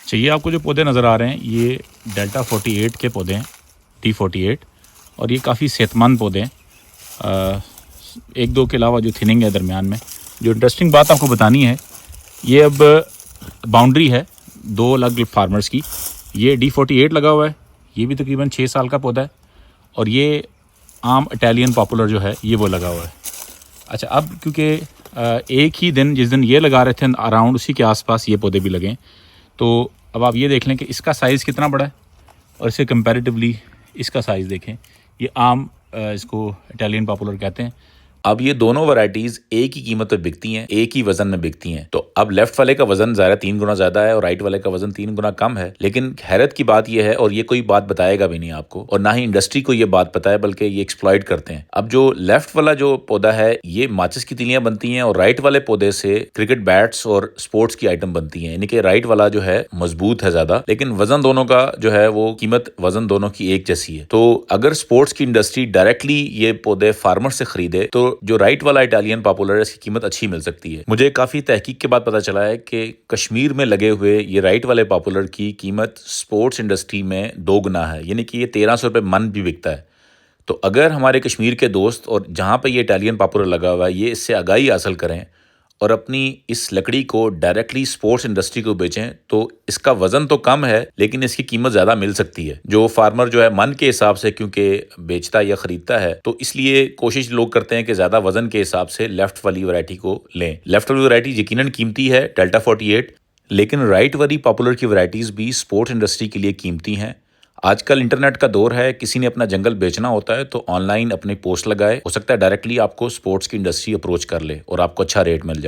चाहिए आपको जो पौधे नज़र आ रहे हैं ये डेल्टा 48 के पौधे हैं, D48, और ये काफ़ी सेहतमंद पौधे हैं। एक दो के अलावा जो थिनिंग है दरमियान में। जो इंटरेस्टिंग बात आपको बतानी है, ये अब बाउंड्री है दो अलग फार्मर्स की। ये D48 लगा हुआ है, ये भी तकरीबन 6 साल का पौधा है, और ये आम इटालियन पॉपुलर जो है ये वो लगा हुआ है। अच्छा, अब क्योंकि एक ही दिन जिस दिन ये लगा रहे थे अराउंड उसी के आसपास ये पौधे भी लगें, तो अब आप ये देख लें कि इसका साइज़ कितना बड़ा है और इससे कंपैरेटिवली इसका साइज़ देखें। ये आम इसको इटालियन पॉपुलर कहते हैं। अब ये दोनों वैरायटीज़ एक ही कीमत पर बिकती हैं, एक ही वज़न में बिकती हैं। तो अब लेफ़्ट वाले का वज़न ज़्यादा 3 गुना ज़्यादा है और राइट वाले का वज़न 3 गुना कम है। लेकिन हैरत की बात यह है, और ये कोई बात बताएगा भी नहीं आपको, और ना ही इंडस्ट्री को ये बात पता है, बल्कि ये एक्सप्लॉइट करते हैं। अब जो लेफ़्ट वाला जो पौधा है ये माचिस की तिलियाँ बनती हैं, और राइट वाले पौधे से क्रिकेट बैट्स और स्पोर्ट्स की आइटम बनती हैं। यानी कि राइट वाला जो है मजबूत है ज़्यादा, लेकिन वज़न दोनों का जो है वो कीमत वज़न दोनों की एक जैसी है। तो अगर स्पोर्ट्स की इंडस्ट्री डायरेक्टली ये पौधे फार्मर से खरीदे तो जो राइट वाला इटालियन पॉपुलर है इसकी कीमत अच्छी मिल सकती है। मुझे काफ़ी तहकीक के बाद पता चला है कि कश्मीर में लगे हुए ये राइट वाले पॉपुलर की कीमत स्पोर्ट्स इंडस्ट्री में 2 गुना है, यानी कि ये 1300 रुपये मन भी बिकता है। तो अगर हमारे कश्मीर के दोस्त और जहाँ पे ये इटालियन पॉपुलर लगा हुआ है ये इससे आगाही हासिल करें और अपनी इस लकड़ी को डायरेक्टली स्पोर्ट्स इंडस्ट्री को बेचें, तो इसका वज़न तो कम है लेकिन इसकी कीमत ज़्यादा मिल सकती है। जो फार्मर जो है मन के हिसाब से क्योंकि बेचता या ख़रीदता है, तो इसलिए कोशिश लोग करते हैं कि ज़्यादा वज़न के हिसाब से लेफ़्ट वाली वैरायटी को लें। लेफ़्ट वाली वैरायटी यकीनन कीमती है, डेल्टा 48, लेकिन राइट वाली पॉपुलर की वैरायटीज़ भी स्पोर्ट्स इंडस्ट्री के लिए कीमती हैं। आजकल इंटरनेट का दौर है, किसी ने अपना जंगल बेचना होता है तो ऑनलाइन अपनी पोस्ट लगाए, हो सकता है डायरेक्टली आपको स्पोर्ट्स की इंडस्ट्री अप्रोच कर ले और आपको अच्छा रेट मिल जाए।